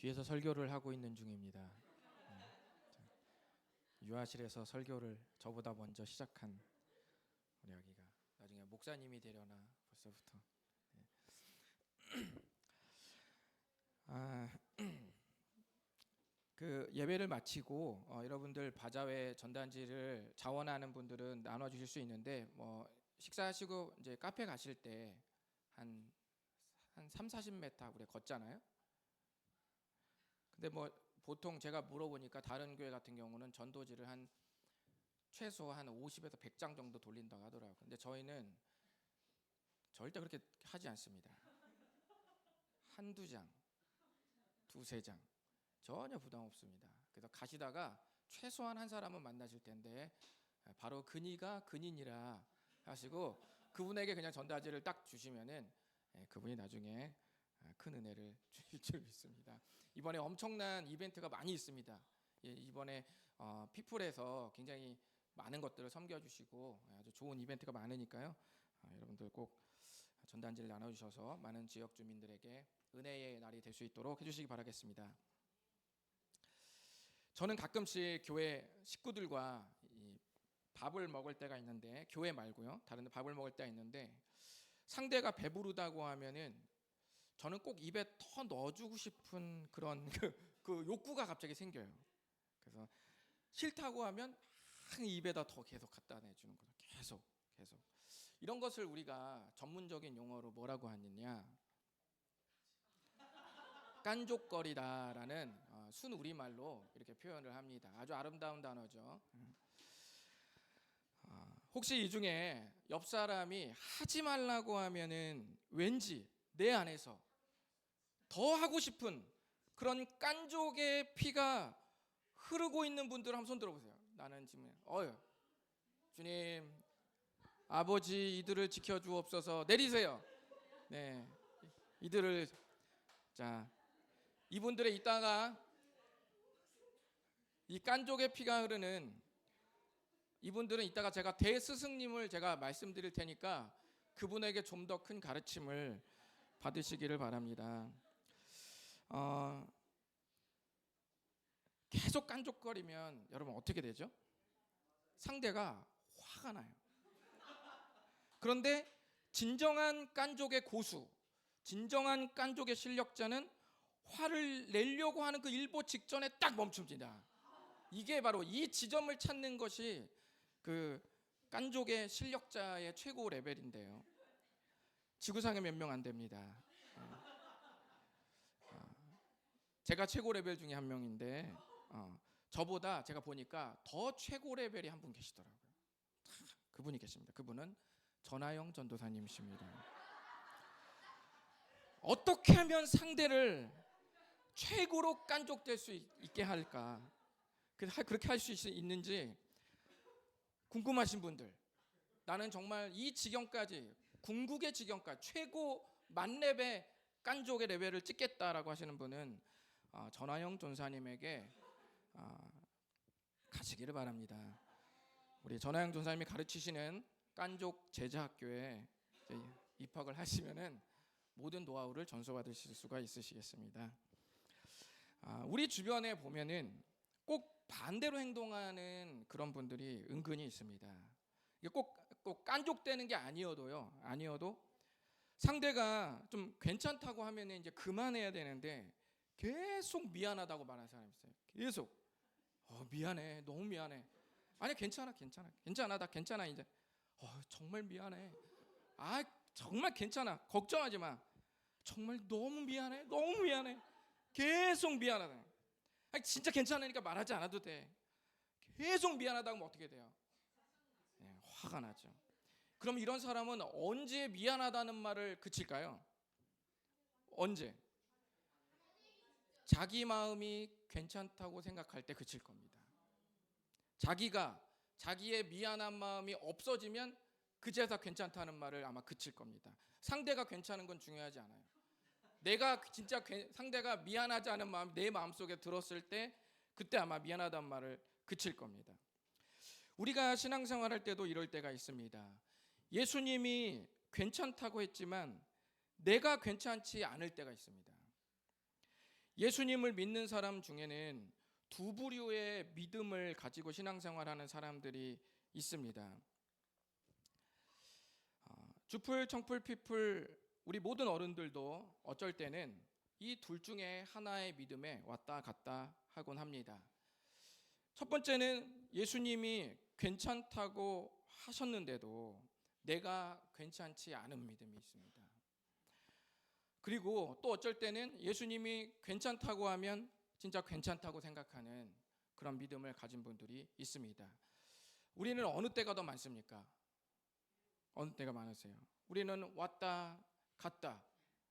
뒤에서 설교를 하고 있는 중입니다. 유아실에서 설교를 저보다 먼저 시작한 우리 아기가 나중에 목사님이 되려나 벌써부터. 그 예배를 마치고 여러분들 바자회 전단지를 자원하는 분들은 나눠주실 수 있는데 식사하시고 이제 카페 가실 때 한 3, 40m 우리 걷잖아요. 근데 보통 제가 물어보니까 다른 교회 같은 경우는 전도지를 최소 한 50에서 100장 정도 돌린다고 하더라고요. 근데 저희는 절대 그렇게 하지 않습니다. 한두 장, 두세 장 전혀 부담 없습니다. 그래서 가시다가 최소한 한 사람은 만나실 텐데 바로 그니가 근인이라 하시고 그분에게 그냥 전단지를 딱 주시면은 그분이 나중에 큰 은혜를 주실 줄 믿습니다. 이번에 엄청난 이벤트가 많이 있습니다. 이번에 피플에서 굉장히 많은 것들을 섬겨주시고 아주 좋은 이벤트가 많으니까요. 여러분들 꼭 전단지를 나눠주셔서 많은 지역 주민들에게 은혜의 날이 될 수 있도록 해주시기 바라겠습니다. 저는 가끔씩 교회 식구들과 밥을 먹을 때가 있는데, 교회 말고요, 다른 데 밥을 먹을 때가 있는데 상대가 배부르다고 하면은 저는 꼭 입에 더 넣어주고 싶은 그런 그 욕구가 갑자기 생겨요. 그래서 싫다고 하면 입에다 더 계속 갖다 내주는 거죠. 계속. 이런 것을 우리가 전문적인 용어로 뭐라고 하느냐? 깐족거리다라는 순 우리말로 이렇게 표현을 합니다. 아주 아름다운 단어죠. 혹시 이 중에 옆 사람이 하지 말라고 하면은 왠지 내 안에서 더 하고 싶은 그런 깐족의 피가 흐르고 있는 분들 한번 손 들어보세요. 나는 지금 주님 아버지 이들을 지켜주옵소서. 내리세요. 네, 이들을 이분들의 이따가 이 깐족의 피가 흐르는 이분들은 이따가 제가 대스승님을 제가 말씀드릴 테니까 그분에게 좀 더 큰 가르침을 받으시기를 바랍니다. 계속 깐족거리면 여러분 어떻게 되죠? 상대가 화가 나요. 그런데 진정한 깐족의 고수, 진정한 깐족의 실력자는 화를 내려고 하는 그 일보 직전에 딱 멈춥니다. 이게 바로 이 지점을 찾는 것이 그 깐족의 실력자의 최고 레벨인데요. 지구상에 몇 명 안 됩니다. 제가 최고 레벨 중에 한 명인데 저보다 제가 보니까 더 최고 레벨이 한 분 계시더라고요. 그분이 계십니다. 그분은 전하영 전도사님이십니다. 어떻게 하면 상대를 최고로 깐족될 수 있게 할까? 그렇게 할 수 있는지 궁금하신 분들, 나는 정말 이 지경까지, 궁극의 지경까지 최고 만렙의 깐족의 레벨을 찍겠다라고 하시는 분은 전하영 전사님에게 가시기를 바랍니다. 우리 전하영 전사님이 가르치시는 깐족 제자학교에 입학을 하시면은 모든 노하우를 전수받으실 수가 있으시겠습니다. 우리 주변에 보면은 꼭 반대로 행동하는 그런 분들이 은근히 있습니다. 이게 꼭 깐족되는 게 아니어도 상대가 좀 괜찮다고 하면 이제 그만해야 되는데 계속 미안하다고 말하는 사람이 있어요. 계속 미안해, 너무 미안해. 아니 괜찮아, 나 괜찮아 이제. 정말 미안해. 정말 괜찮아, 걱정하지 마. 정말 너무 미안해. 계속 미안하다. 진짜 괜찮으니까 말하지 않아도 돼. 계속 미안하다고 하면 어떻게 돼요? 화가 나죠. 그럼 이런 사람은 언제 미안하다는 말을 그칠까요? 언제? 자기 마음이 괜찮다고 생각할 때 그칠 겁니다. 자기의 미안한 마음이 없어지면 그제서 괜찮다는 말을 아마 그칠 겁니다. 상대가 괜찮은 건 중요하지 않아요. 내가 진짜 상대가 미안하지 않은 마음이 내 마음속에 들었을 때 그때 아마 미안하다는 말을 그칠 겁니다. 우리가 신앙생활할 때도 이럴 때가 있습니다. 예수님이 괜찮다고 했지만 내가 괜찮지 않을 때가 있습니다. 예수님을 믿는 사람 중에는 두 부류의 믿음을 가지고 신앙생활하는 사람들이 있습니다. 주풀, 청풀, 피풀 우리 모든 어른들도 어쩔 때는 이 둘 중에 하나의 믿음에 왔다 갔다 하곤 합니다. 첫 번째는 예수님이 괜찮다고 하셨는데도 내가 괜찮지 않은 믿음이 있습니다. 그리고 또 어쩔 때는 예수님이 괜찮다고 하면 진짜 괜찮다고 생각하는 그런 믿음을 가진 분들이 있습니다. 우리는 어느 때가 더 많습니까? 어느 때가 많으세요? 우리는 왔다 갔다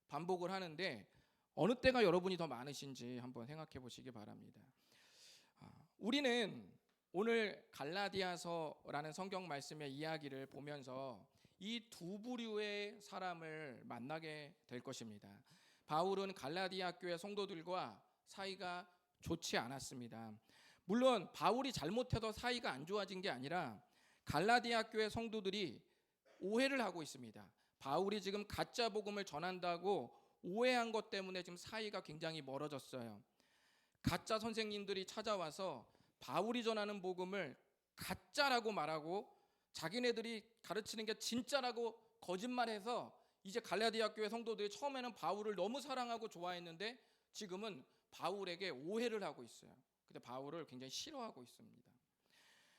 반복을 하는데 어느 때가 여러분이 더 많으신지 한번 생각해 보시기 바랍니다. 우리는 오늘 갈라디아서라는 성경 말씀의 이야기를 보면서 이 두 부류의 사람을 만나게 될 것입니다. 바울은 갈라디아 교회 성도들과 사이가 좋지 않았습니다. 물론 바울이 잘못해서 사이가 안 좋아진 게 아니라 갈라디아 교회 성도들이 오해를 하고 있습니다. 바울이 지금 가짜 복음을 전한다고 오해한 것 때문에 지금 사이가 굉장히 멀어졌어요. 가짜 선생님들이 찾아와서 바울이 전하는 복음을 가짜라고 말하고 자기네들이 가르치는 게 진짜라고 거짓말해서 이제 갈라디아 교회 성도들이 처음에는 바울을 너무 사랑하고 좋아했는데 지금은 바울에게 오해를 하고 있어요. 근데 바울을 굉장히 싫어하고 있습니다.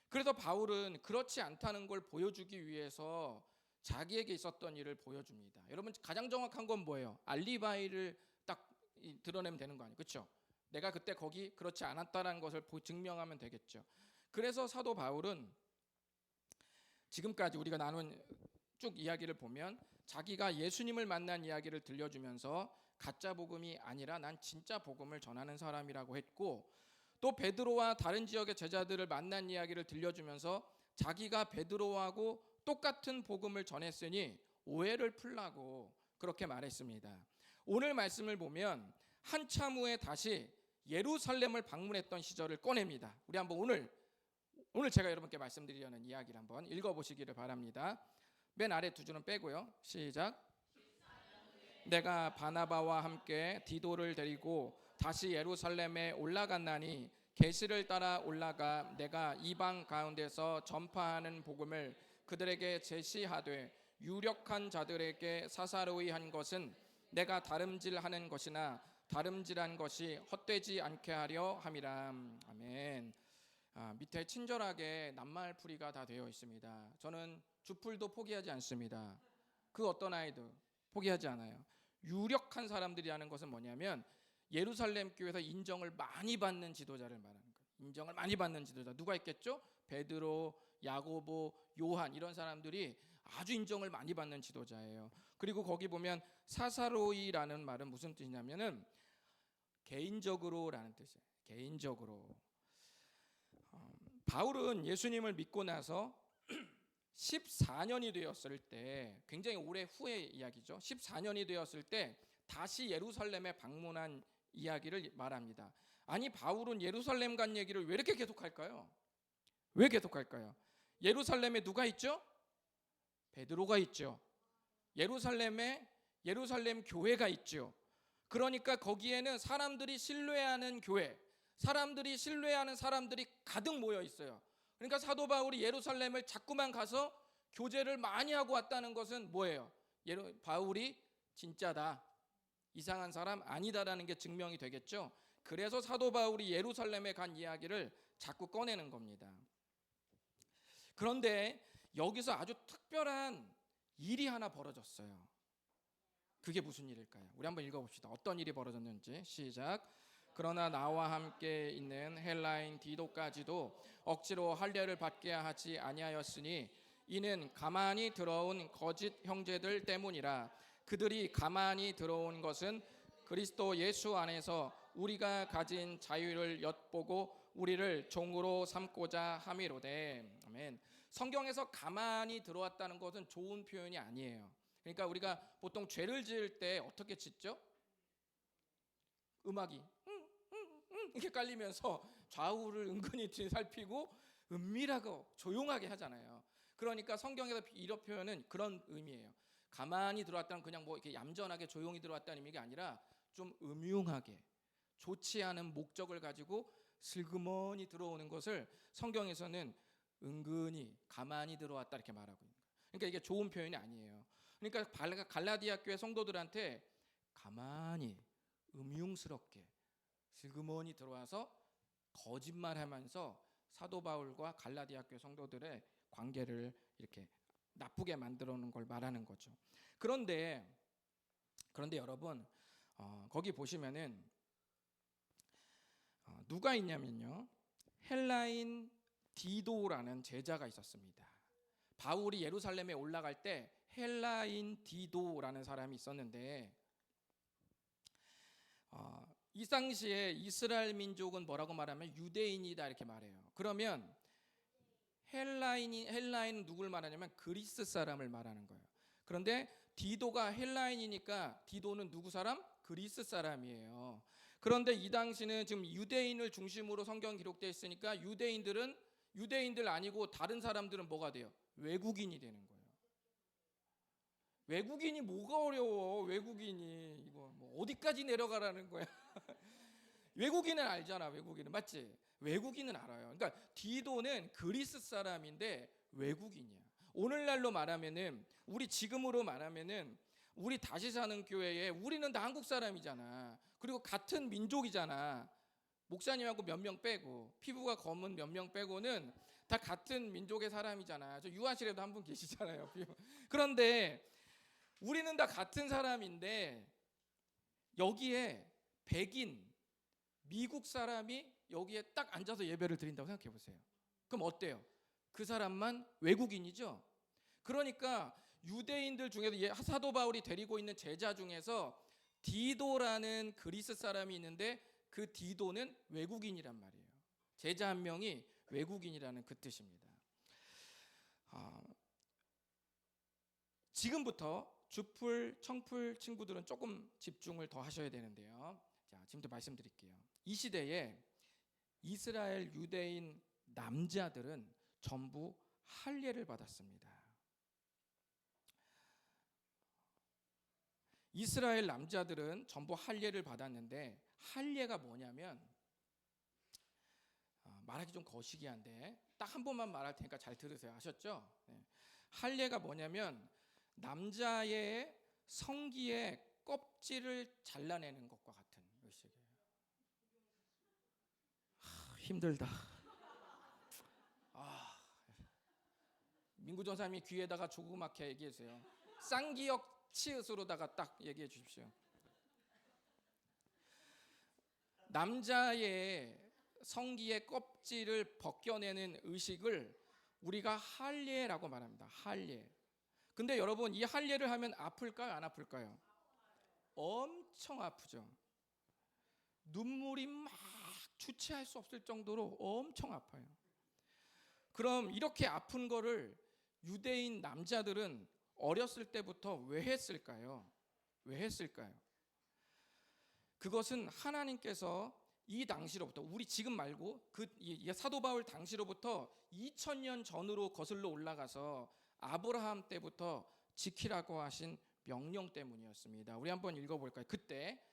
그래서 바울은 그렇지 않다는 걸 보여주기 위해서 자기에게 있었던 일을 보여줍니다. 여러분 가장 정확한 건 뭐예요? 알리바이를 딱 드러내면 되는 거 아니에요? 그렇죠? 내가 그때 거기 그렇지 않았다는 것을 증명하면 되겠죠. 그래서 사도 바울은 지금까지 우리가 나눈 쭉 이야기를 보면 자기가 예수님을 만난 이야기를 들려주면서 가짜 복음이 아니라 난 진짜 복음을 전하는 사람이라고 했고, 또 베드로와 다른 지역의 제자들을 만난 이야기를 들려주면서 자기가 베드로하고 똑같은 복음을 전했으니 오해를 풀라고 그렇게 말했습니다. 오늘 말씀을 보면 한참 후에 다시 예루살렘을 방문했던 시절을 꺼냅니다. 우리 한번 오늘 제가 여러분께 말씀드리려는 이야기를 한번 읽어보시기를 바랍니다. 맨 아래 두 줄은 빼고요. 시작. 내가 바나바와 함께 디도를 데리고 다시 예루살렘에 올라갔나니 계시를 따라 올라가 내가 이방 가운데서 전파하는 복음을 그들에게 제시하되 유력한 자들에게 사사로이 한 것은 내가 다름질하는 것이나 다름질한 것이 헛되지 않게 하려 함이라. 아멘. 밑에 친절하게 낱말풀이가 다 되어 있습니다. 저는 주풀도 포기하지 않습니다. 그 어떤 아이도 포기하지 않아요. 유력한 사람들이라는 것은 뭐냐면 예루살렘 교회에서 인정을 많이 받는 지도자를 말하는 거예요. 인정을 많이 받는 지도자 누가 있겠죠? 베드로, 야고보, 요한 이런 사람들이 아주 인정을 많이 받는 지도자예요. 그리고 거기 보면 사사로이라는 말은 무슨 뜻이냐면은 개인적으로라는 뜻이에요. 개인적으로. 바울은 예수님을 믿고 나서 14년이 되었을 때, 굉장히 오래 후의 이야기죠. 14년이 되었을 때 다시 예루살렘에 방문한 이야기를 말합니다. 아니 바울은 예루살렘 간 얘기를 왜 이렇게 계속할까요? 왜 계속할까요? 예루살렘에 누가 있죠? 베드로가 있죠. 예루살렘에 예루살렘 교회가 있죠. 그러니까 거기에는 사람들이 신뢰하는 교회, 사람들이 신뢰하는 사람들이 가득 모여 있어요. 그러니까 사도 바울이 예루살렘을 자꾸만 가서 교제를 많이 하고 왔다는 것은 뭐예요? 바울이 진짜다, 이상한 사람 아니다라는 게 증명이 되겠죠. 그래서 사도 바울이 예루살렘에 간 이야기를 자꾸 꺼내는 겁니다. 그런데 여기서 아주 특별한 일이 하나 벌어졌어요. 그게 무슨 일일까요? 우리 한번 읽어봅시다. 어떤 일이 벌어졌는지. 시작. 그러나 나와 함께 있는 헬라인 디도까지도 억지로 할례를 받게 하지 아니하였으니 이는 가만히 들어온 거짓 형제들 때문이라. 그들이 가만히 들어온 것은 그리스도 예수 안에서 우리가 가진 자유를 엿보고 우리를 종으로 삼고자 함이로되. 아멘. 성경에서 가만히 들어왔다는 것은 좋은 표현이 아니에요. 그러니까 우리가 보통 죄를 지을 때 어떻게 짓죠? 음악이 이렇게 깔리면서 좌우를 은근히 살피고 은밀하고 조용하게 하잖아요. 그러니까 성경에서 이런 표현은 그런 의미예요. 가만히 들어왔다는 그냥 뭐 이렇게 얌전하게 조용히 들어왔다는 의미가 아니라 좀 음흉하게, 좋지 않은 목적을 가지고 슬그머니 들어오는 것을 성경에서는 은근히 가만히 들어왔다 이렇게 말하고 있는 거예요. 그러니까 이게 좋은 표현이 아니에요. 그러니까 갈라디아 교회 성도들한테 가만히 음흉스럽게 슬그머니 들어와서 거짓말하면서 사도 바울과 갈라디아 교회 성도들의 관계를 이렇게 나쁘게 만들어 놓은 걸 말하는 거죠. 그런데 여러분 거기 보시면은 누가 있냐면요, 헬라인 디도라는 제자가 있었습니다. 바울이 예루살렘에 올라갈 때 헬라인 디도라는 사람이 있었는데 이 당시에 이스라엘 민족은 뭐라고 말하면 유대인이다 이렇게 말해요. 그러면 헬라인은 누굴 말하냐면 그리스 사람을 말하는 거예요. 그런데 디도가 헬라인이니까 디도는 누구 사람? 그리스 사람이에요. 그런데 이 당시는 지금 유대인을 중심으로 성경 기록되어 있으니까 유대인들 아니고 다른 사람들은 뭐가 돼요? 외국인이 되는 거예요. 외국인이 뭐가 어려워? 외국인이 이거 뭐 어디까지 내려가라는 거야? 외국인은 알잖아. 외국인은 맞지? 외국인은 알아요. 그러니까 디도는 그리스 사람인데 외국인이야. 오늘날로 말하면은 우리 지금으로 말하면은 우리 다시 사는 교회에 우리는 다 한국 사람이잖아. 그리고 같은 민족이잖아. 목사님하고 몇 명 빼고 피부가 검은 몇 명 빼고는 다 같은 민족의 사람이잖아. 저 유아실에도 한 분 계시잖아요. 그런데 우리는 다 같은 사람인데 여기에 백인 미국 사람이 여기에 딱 앉아서 예배를 드린다고 생각해 보세요. 그럼 어때요? 그 사람만 외국인이죠. 그러니까 유대인들 중에서 사도 바울이 데리고 있는 제자 중에서 디도라는 그리스 사람이 있는데 그 디도는 외국인이란 말이에요. 제자 한 명이 외국인이라는 그 뜻입니다. 지금부터 주풀, 청풀 친구들은 조금 집중을 더 하셔야 되는데요. 자, 지금부터 말씀드릴게요. 이 시대에 이스라엘 유대인 남자들은 전부 할례를 받았습니다. 이스라엘 남자들은 전부 할례를 받았는데 할례가 뭐냐면 말하기 좀 거시기한데 딱 한 번만 말할 테니까 잘 들으세요. 아셨죠? 네. 할례가 뭐냐면 남자의 성기의 껍질을 잘라내는 것과 같은 의식이에요. 힘들다. 민구 전사님이 귀에다가 조그맣게 얘기해주세요. 쌍기역 치읓으로다가 딱 얘기해 주십시오. 남자의 성기의 껍질을 벗겨내는 의식을 우리가 할례라고 말합니다. 할례. 근데 여러분 이 할례를 하면 아플까요? 안 아플까요? 엄청 아프죠. 눈물이 막 주체할 수 없을 정도로 엄청 아파요. 그럼 이렇게 아픈 거를 유대인 남자들은 어렸을 때부터 왜 했을까요? 왜 했을까요? 그것은 하나님께서 이 당시로부터 우리 지금 말고 이 사도 바울 당시로부터 2000년 전으로 거슬러 올라가서 아브라함 때부터 지키라고 하신 명령 때문이었습니다. 우리 한번 읽어볼까요? 그때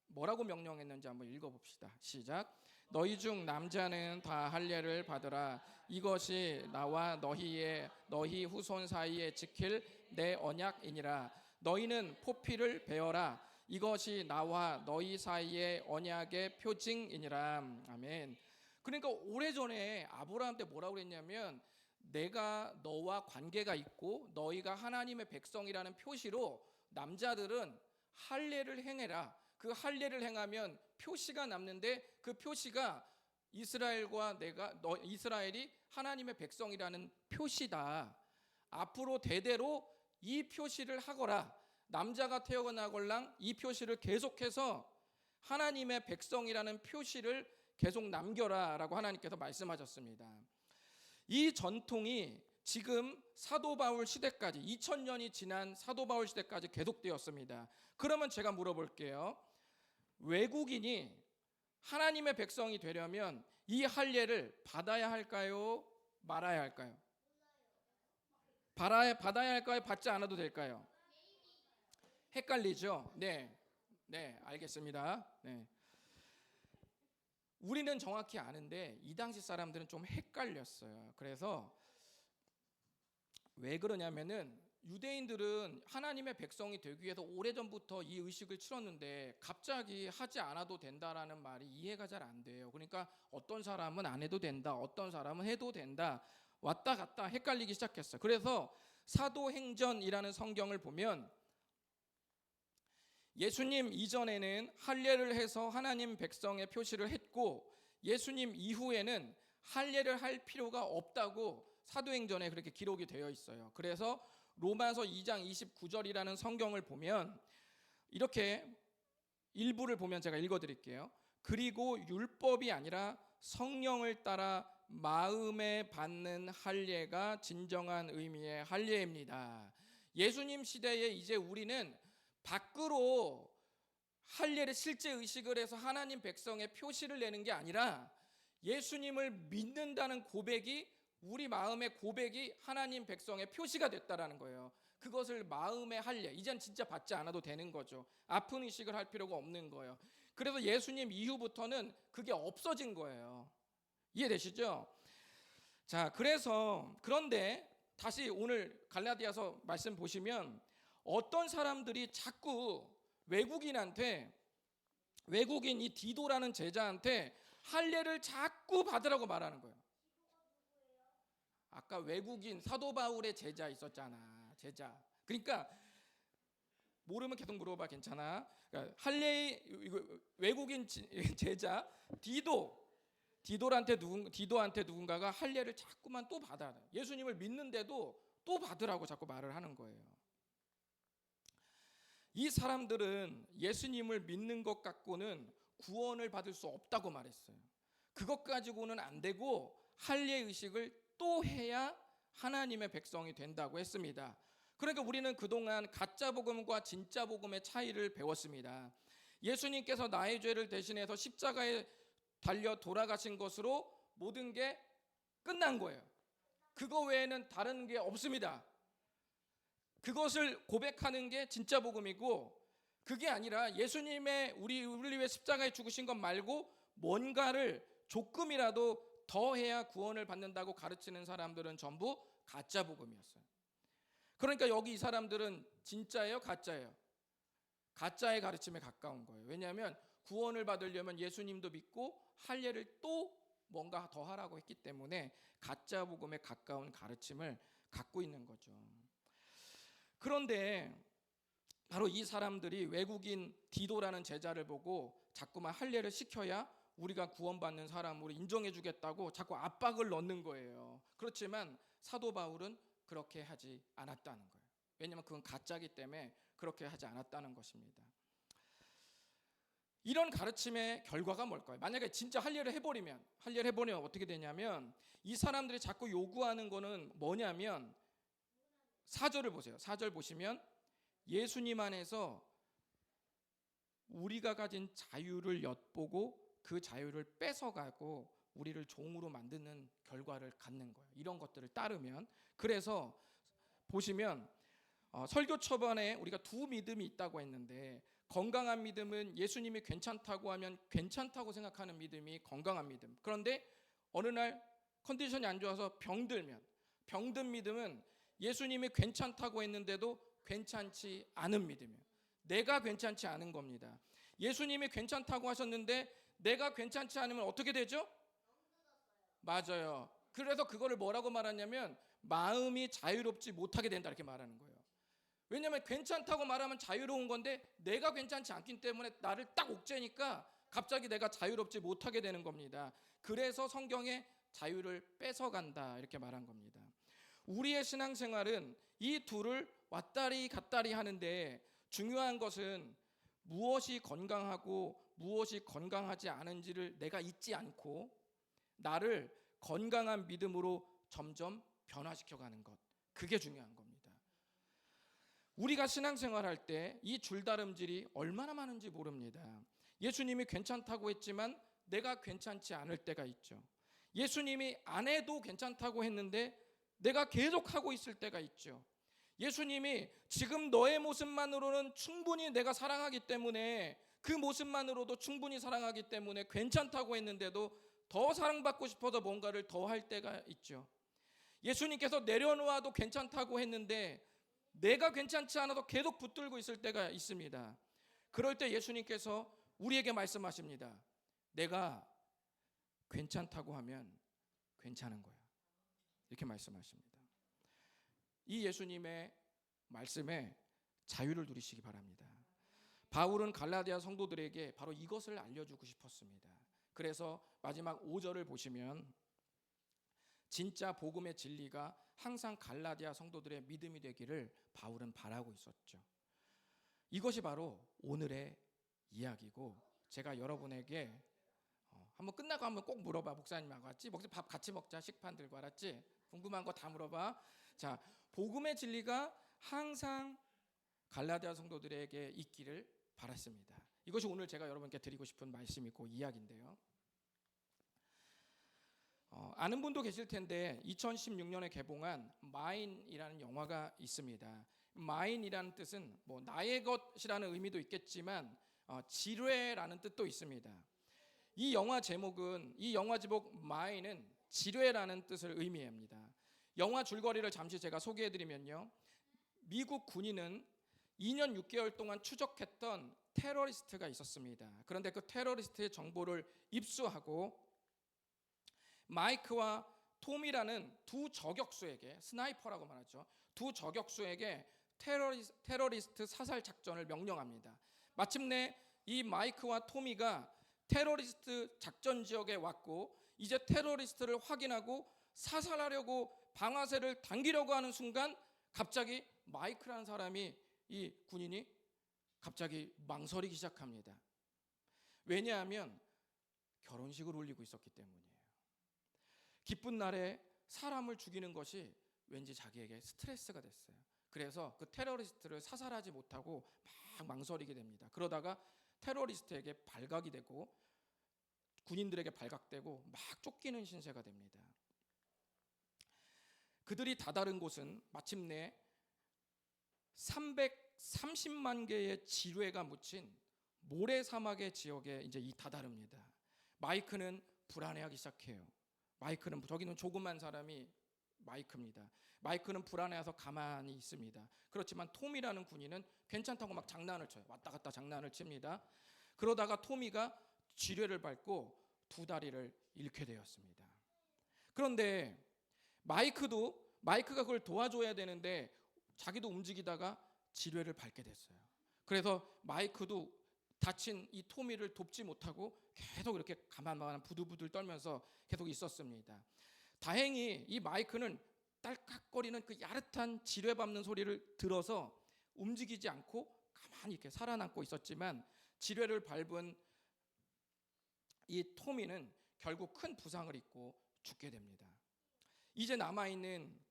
뭐라고 명령했는지 한번 읽어봅시다. 시작. 너희 중 남자는 다 할례를 받으라. 이것이 나와 너희 후손 사이에 지킬 내 언약이니라. 너희는 포피를 베어라. 이것이 나와 너희 사이의 언약의 표징이니라. 아멘. 그러니까 오래전에 아브라함 때 뭐라고 그랬냐면 내가 너와 관계가 있고 너희가 하나님의 백성이라는 표시로 남자들은 할례를 행해라. 그 할례를 행하면 표시가 남는데 그 표시가 이스라엘이 하나님의 백성이라는 표시다. 앞으로 대대로 이 표시를 하거라. 남자가 태어나걸랑 이 표시를 계속해서 하나님의 백성이라는 표시를 계속 남겨라라고 하나님께서 말씀하셨습니다. 이 전통이 지금 사도 바울 시대까지 2000년이 지난 사도 바울 시대까지 계속되었습니다. 그러면 제가 물어볼게요. 외국인이 하나님의 백성이 되려면 이 할례를 받아야 할까요? 말아야 할까요? 받아야 할까요? 받지 않아도 될까요? 헷갈리죠? 네, 알겠습니다. 네. 우리는 정확히 아는데 이 당시 사람들은 좀 헷갈렸어요. 그래서 왜 그러냐면은 유대인들은 하나님의 백성이 되기 위해서 오래전부터 이 의식을 치렀는데 갑자기 하지 않아도 된다라는 말이 이해가 잘 안 돼요. 그러니까 어떤 사람은 안 해도 된다, 어떤 사람은 해도 된다, 왔다 갔다 헷갈리기 시작했어요. 그래서 사도행전이라는 성경을 보면 예수님 이전에는 할례를 해서 하나님 백성의 표시를 했고 예수님 이후에는 할례를 할 필요가 없다고 사도행전에 그렇게 기록이 되어 있어요. 그래서 로마서 2장 29절이라는 성경을 보면 이렇게 일부를 보면 제가 읽어드릴게요. 그리고 율법이 아니라 성령을 따라 마음에 받는 할례가 진정한 의미의 할례입니다. 예수님 시대에 이제 우리는 밖으로 할례를 실제 의식을 해서 하나님 백성의 표시를 내는 게 아니라 예수님을 믿는다는 고백이 우리 마음의 고백이 하나님 백성의 표시가 됐다라는 거예요. 그것을 마음의 할례, 이젠 진짜 받지 않아도 되는 거죠. 아픈 의식을 할 필요가 없는 거예요. 그래서 예수님 이후부터는 그게 없어진 거예요. 이해되시죠? 자, 그런데 다시 오늘 갈라디아서 말씀 보시면 어떤 사람들이 자꾸 외국인 이 디도라는 제자한테 할례를 자꾸 받으라고 말하는 거예요. 아까 외국인 사도 바울의 제자 있었잖아. 제자. 그러니까 모르면 계속 물어봐. 괜찮아. 그러니까 외국인 제자 디도한테 누군가가 할례를 자꾸만 또 받아. 예수님을 믿는데도 또 받으라고 자꾸 말을 하는 거예요. 이 사람들은 예수님을 믿는 것 갖고는 구원을 받을 수 없다고 말했어요. 그것 가지고는 안 되고 할례 의식을 또 해야 하나님의 백성이 된다고 했습니다. 그러니까 우리는 그동안 가짜 복음과 진짜 복음의 차이를 배웠습니다. 예수님께서 나의 죄를 대신해서 십자가에 달려 돌아가신 것으로 모든 게 끝난 거예요. 그거 외에는 다른 게 없습니다. 그것을 고백하는 게 진짜 복음이고, 그게 아니라 예수님의 우리 위해 십자가에 죽으신 것 말고 뭔가를 조금이라도 더 해야 구원을 받는다고 가르치는 사람들은 전부 가짜 복음이었어요. 그러니까 여기 이 사람들은 진짜예요, 가짜예요? 가짜의 가르침에 가까운 거예요. 왜냐하면 구원을 받으려면 예수님도 믿고 할례를 또 뭔가 더 하라고 했기 때문에 가짜 복음에 가까운 가르침을 갖고 있는 거죠. 그런데 바로 이 사람들이 외국인 디도라는 제자를 보고 자꾸만 할례를 시켜야 우리가 구원받는 사람으로 인정해주겠다고 자꾸 압박을 넣는 거예요. 그렇지만 사도 바울은 그렇게 하지 않았다는 거예요. 왜냐하면 그건 가짜이기 때문에 그렇게 하지 않았다는 것입니다. 이런 가르침의 결과가 뭘까요? 만약에 진짜 할례를 해버리면 어떻게 되냐면 이 사람들이 자꾸 요구하는 거는 뭐냐면 4절을 보세요. 4절 보시면 예수님 안에서 우리가 가진 자유를 엿보고 그 자유를 뺏어가고 우리를 종으로 만드는 결과를 갖는 거예요. 이런 것들을 따르면. 그래서 보시면 설교 초반에 우리가 두 믿음이 있다고 했는데, 건강한 믿음은 예수님이 괜찮다고 하면 괜찮다고 생각하는 믿음이 건강한 믿음. 그런데 어느 날 컨디션이 안 좋아서 병든 믿음은 예수님이 괜찮다고 했는데도 괜찮지 않은 믿음이에요. 내가 괜찮지 않은 겁니다. 예수님이 괜찮다고 하셨는데 내가 괜찮지 않으면 어떻게 되죠? 맞아요. 그래서 그거를 뭐라고 말하냐면 마음이 자유롭지 못하게 된다 이렇게 말하는 거예요. 왜냐하면 괜찮다고 말하면 자유로운 건데 내가 괜찮지 않기 때문에 나를 딱 옥죄니까 갑자기 내가 자유롭지 못하게 되는 겁니다. 그래서 성경에 자유를 뺏어간다 이렇게 말한 겁니다. 우리의 신앙생활은 이 둘을 왔다리 갔다리 하는데 중요한 것은 무엇이 건강하고 무엇이 건강하지 않은지를 내가 잊지 않고 나를 건강한 믿음으로 점점 변화시켜가는 것, 그게 중요한 겁니다. 우리가 신앙생활할 때 이 줄다름질이 얼마나 많은지 모릅니다. 예수님이 괜찮다고 했지만 내가 괜찮지 않을 때가 있죠. 예수님이 안 해도 괜찮다고 했는데 내가 계속하고 있을 때가 있죠. 예수님이 지금 너의 모습만으로는 충분히 내가 사랑하기 때문에 그 모습만으로도 충분히 사랑하기 때문에 괜찮다고 했는데도 더 사랑받고 싶어서 뭔가를 더 할 때가 있죠. 예수님께서 내려놓아도 괜찮다고 했는데 내가 괜찮지 않아도 계속 붙들고 있을 때가 있습니다. 그럴 때 예수님께서 우리에게 말씀하십니다. 내가 괜찮다고 하면 괜찮은 거야. 이렇게 말씀하십니다. 이 예수님의 말씀에 자유를 누리시기 바랍니다. 바울은 갈라디아 성도들에게 바로 이것을 알려주고 싶었습니다. 그래서 마지막 5절을 보시면 진짜 복음의 진리가 항상 갈라디아 성도들의 믿음이 되기를 바울은 바라고 있었죠. 이것이 바로 오늘의 이야기고, 제가 여러분에게 한번 끝나고 한번 꼭 물어봐. 목사님하고 같이 밥 같이 먹자. 식판 들고 알았지? 궁금한 거 다 물어봐. 자, 복음의 진리가 항상 갈라디아 성도들에게 있기를 바랐습니다. 이것이 오늘 제가 여러분께 드리고 싶은 말씀이고 이야기인데요. 아는 분도 계실 텐데 2016년에 개봉한 마인이라는 영화가 있습니다. 마인이라는 뜻은 뭐 나의 것이라는 의미도 있겠지만 지뢰라는 뜻도 있습니다. 이 영화 제목 마인은 지뢰라는 뜻을 의미합니다. 영화 줄거리를 잠시 제가 소개해드리면요, 미국 군인은 2년 6개월 동안 추적했던 테러리스트가 있었습니다. 그런데 그 테러리스트의 정보를 입수하고 마이크와 톰이라는 두 저격수에게, 스나이퍼라고 말하죠, 두 저격수에게 테러리스트 사살 작전을 명령합니다. 마침내 이 마이크와 토미가 테러리스트 작전 지역에 왔고, 이제 테러리스트를 확인하고 사살하려고 방아쇠를 당기려고 하는 순간 갑자기 마이크라는 사람이, 이 군인이 갑자기 망설이기 시작합니다. 왜냐하면 결혼식을 올리고 있었기 때문이에요. 기쁜 날에 사람을 죽이는 것이 왠지 자기에게 스트레스가 됐어요. 그래서 그 테러리스트를 사살하지 못하고 막 망설이게 됩니다. 그러다가 테러리스트에게 발각이 되고 군인들에게 발각되고 막 쫓기는 신세가 됩니다. 그들이 다다른 곳은 마침내 330만 개의 지뢰가 묻힌 모래 사막의 지역에 이제 다다릅니다. 마이크는 불안해하기 시작해요. 저기는 조그만 사람이 마이크입니다. 마이크는 불안해서 가만히 있습니다. 그렇지만 톰이라는 군인은 괜찮다고 막 장난을 쳐요. 왔다 갔다 장난을 칩니다. 그러다가 톰이가 지뢰를 밟고 두 다리를 잃게 되었습니다. 그런데 마이크가 그걸 도와줘야 되는데 자기도 움직이다가 지뢰를 밟게 됐어요. 그래서 마이크도 다친 이 토미를 돕지 못하고 계속 이렇게 가만 부들부들 떨면서 계속 있었습니다. 다행히 이 마이크는 딸깍거리는 그 야릇한 지뢰 밟는 소리를 들어서 움직이지 않고 가만히 이렇게 살아남고 있었지만, 지뢰를 밟은 이 토미는 결국 큰 부상을 입고 죽게 됩니다. 이제 남아있는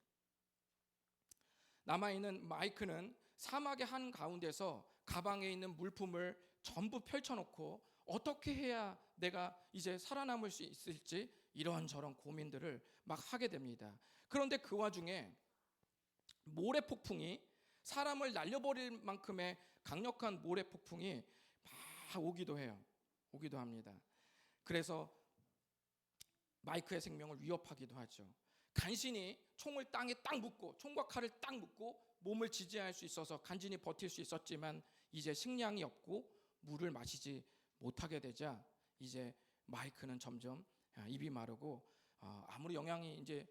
마이크는 사막의 한 가운데서 가방에 있는 물품을 전부 펼쳐놓고 어떻게 해야 내가 이제 살아남을 수 있을지 이런저런 고민들을 막 하게 됩니다. 그런데 그 와중에 모래폭풍이, 사람을 날려버릴 만큼의 강력한 모래폭풍이 막 오기도 합니다. 그래서 마이크의 생명을 위협하기도 하죠. 간신히 총을 땅에 딱 묶고, 총과 칼을 딱 묶고 몸을 지지할 수 있어서 간신히 버틸 수 있었지만 이제 식량이 없고 물을 마시지 못하게 되자 이제 마이크는 점점 입이 마르고 아무리 영양이 이제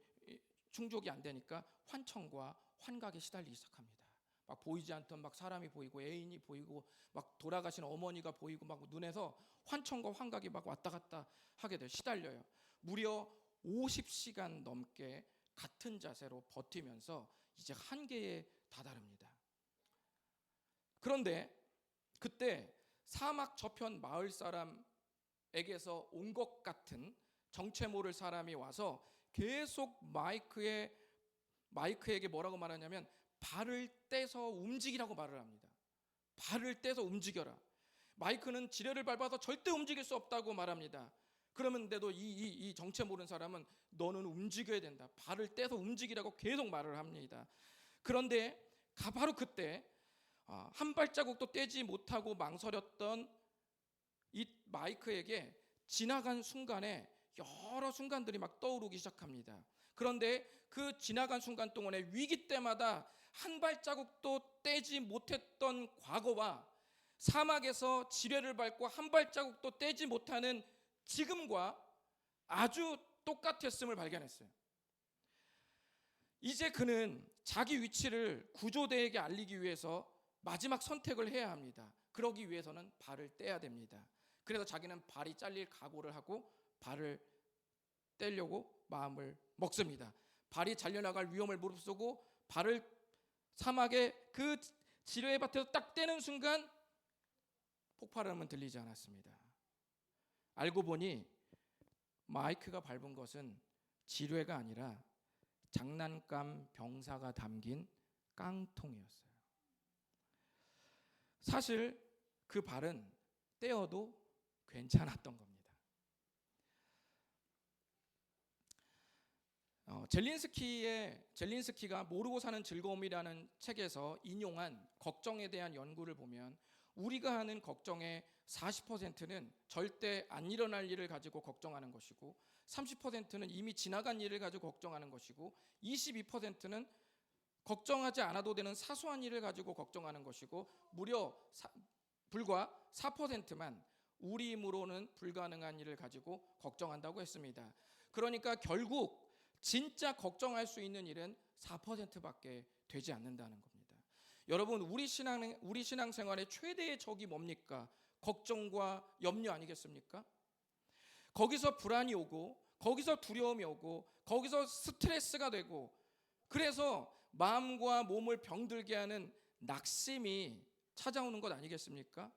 충족이 안 되니까 환청과 환각에 시달리기 시작합니다. 막 보이지 않던 막 사람이 보이고 애인이 보이고 막 돌아가신 어머니가 보이고 막 눈에서 환청과 환각이 막 왔다 갔다 하게 돼요. 시달려요. 무려 50시간 넘게 같은 자세로 버티면서 이제 한계에 다다릅니다. 그런데 그때 사막 저편 마을 사람에게서 온 것 같은 정체 모를 사람이 와서 계속 마이크에게 뭐라고 말하냐면 발을 떼서 움직이라고 말을 합니다. 발을 떼서 움직여라. 마이크는 지뢰를 밟아서 절대 움직일 수 없다고 말합니다. 그러면데도 이 정체 모르는 사람은 너는 움직여야 된다. 발을 떼서 움직이라고 계속 말을 합니다. 그런데 바로 그때 한 발자국도 떼지 못하고 망설였던 마이크에게 지나간 순간에 여러 순간들이 막 떠오르기 시작합니다. 그런데 그 지나간 순간 동안에 위기 때마다 한 발자국도 떼지 못했던 과거와 사막에서 지뢰를 밟고 한 발자국도 떼지 못하는 지금과 아주 똑같았음을 발견했어요. 이제 그는 자기 위치를 구조대에게 알리기 위해서 마지막 선택을 해야 합니다. 그러기 위해서는 발을 떼야 됩니다. 그래서 자기는 발이 잘릴 각오를 하고 발을 떼려고 마음을 먹습니다. 발이 잘려나갈 위험을 무릅쓰고 발을 사막의 그 지뢰의 밭에서 딱 떼는 순간 폭발음은 들리지 않았습니다. 알고 보니 마이크가 밟은 것은 지뢰가 아니라 장난감 병사가 담긴 깡통이었어요. 사실 그 발은 떼어도 괜찮았던 겁니다. 젤린스키가 모르고 사는 즐거움이라는 책에서 인용한 걱정에 대한 연구를 보면 우리가 하는 걱정의 40%는 절대 안 일어날 일을 가지고 걱정하는 것이고 30%는 이미 지나간 일을 가지고 걱정하는 것이고 22%는 걱정하지 않아도 되는 사소한 일을 가지고 걱정하는 것이고 무려 불과 4%만 우리 힘으로는 불가능한 일을 가지고 걱정한다고 했습니다. 그러니까 결국 진짜 걱정할 수 있는 일은 4%밖에 되지 않는다는 겁니다. 여러분, 우리 신앙생활의 최대의 적이 뭡니까? 걱정과 염려 아니겠습니까? 거기서 불안이 오고 거기서 두려움이 오고 거기서 스트레스가 되고 그래서 마음과 몸을 병들게 하는 낙심이 찾아오는 것 아니겠습니까?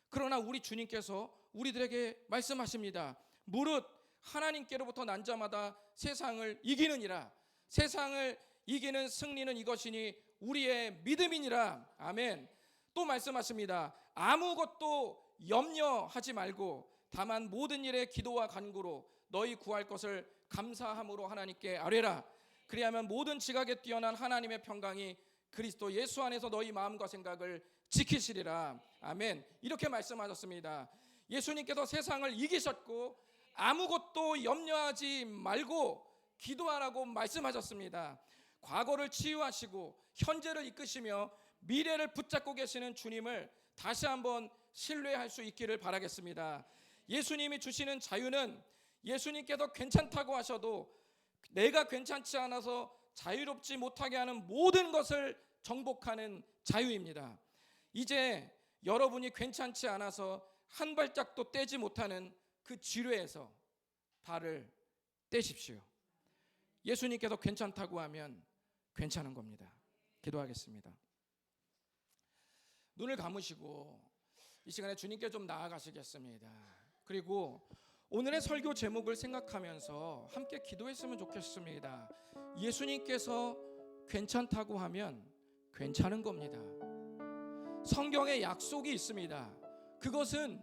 그러나 우리 주님께서 우리들에게 말씀하십니다. 무릇 하나님께로부터 난 자마다 세상을 이기느니라. 세상을 이기는 승리는 이것이니 우리의 믿음이니라. 아멘. 또 말씀하십니다. 아무것도 염려하지 말고 다만 모든 일에 기도와 간구로 너희 구할 것을 감사함으로 하나님께 아뢰라. 그리하면 모든 지각에 뛰어난 하나님의 평강이 그리스도 예수 안에서 너희 마음과 생각을 지키시리라. 아멘. 이렇게 말씀하셨습니다. 예수님께서 세상을 이기셨고 아무것도 염려하지 말고 기도하라고 말씀하셨습니다. 과거를 치유하시고 현재를 이끄시며 미래를 붙잡고 계시는 주님을 다시 한번 신뢰할 수 있기를 바라겠습니다. 예수님이 주시는 자유는 예수님께서 괜찮다고 하셔도 내가 괜찮지 않아서 자유롭지 못하게 하는 모든 것을 정복하는 자유입니다. 이제 여러분이 괜찮지 않아서 한 발짝도 떼지 못하는 그 지뢰에서 발을 떼십시오. 예수님께서 괜찮다고 하면 괜찮은 겁니다. 기도하겠습니다. 눈을 감으시고 이 시간에 주님께 좀 나아가시겠습니다. 그리고 오늘의 설교 제목을 생각하면서 함께 기도했으면 좋겠습니다. 예수님께서 괜찮다고 하면 괜찮은 겁니다. 성경에 약속이 있습니다. 그것은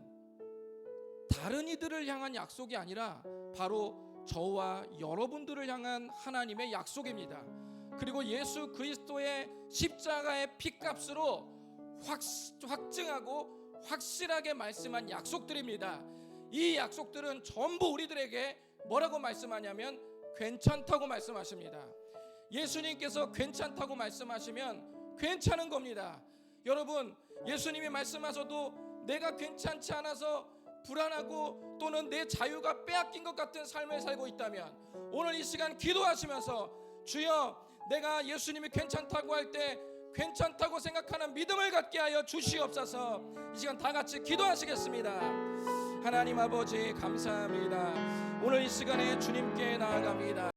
다른 이들을 향한 약속이 아니라 바로 저와 여러분들을 향한 하나님의 약속입니다. 그리고 예수 그리스도의 십자가의 피값으로 확증하고 확실하게 말씀한 약속들입니다. 이 약속들은 전부 우리들에게 뭐라고 말씀하냐면 괜찮다고 말씀하십니다. 예수님께서 괜찮다고 말씀하시면 괜찮은 겁니다. 여러분, 예수님이 말씀하셔도 내가 괜찮지 않아서 불안하고 또는 내 자유가 빼앗긴 것 같은 삶을 살고 있다면 오늘 이 시간 기도하시면서 주여, 내가 예수님이 괜찮다고 할 때 괜찮다고 생각하는 믿음을 갖게 하여 주시옵소서. 이 시간 다 같이 기도하시겠습니다. 하나님 아버지 감사합니다. 오늘 이 시간에 주님께 나아갑니다.